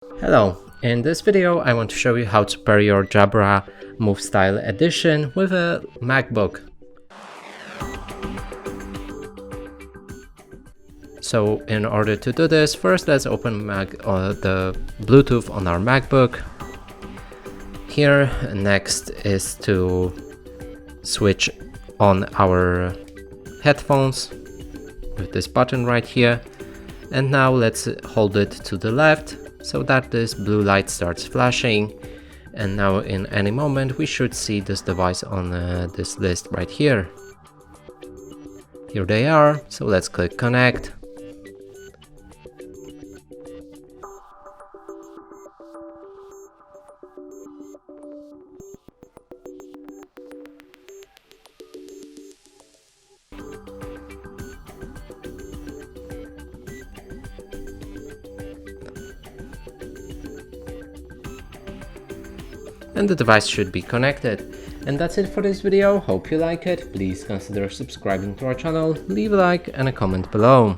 Hello, in this video I want to show you how to pair your Jabra Move style edition with a MacBook. So in order to do this, first let's open the Bluetooth on our MacBook. Here, next is to switch on our headphones with this button right here. And now let's hold it to the left so that this blue light starts flashing. And now in any moment we should see this device on this list right here. Here they are, so let's click connect. And the device should be connected. And that's it for this video. Hope you like it. Please consider subscribing to our channel, leave a like and a comment below.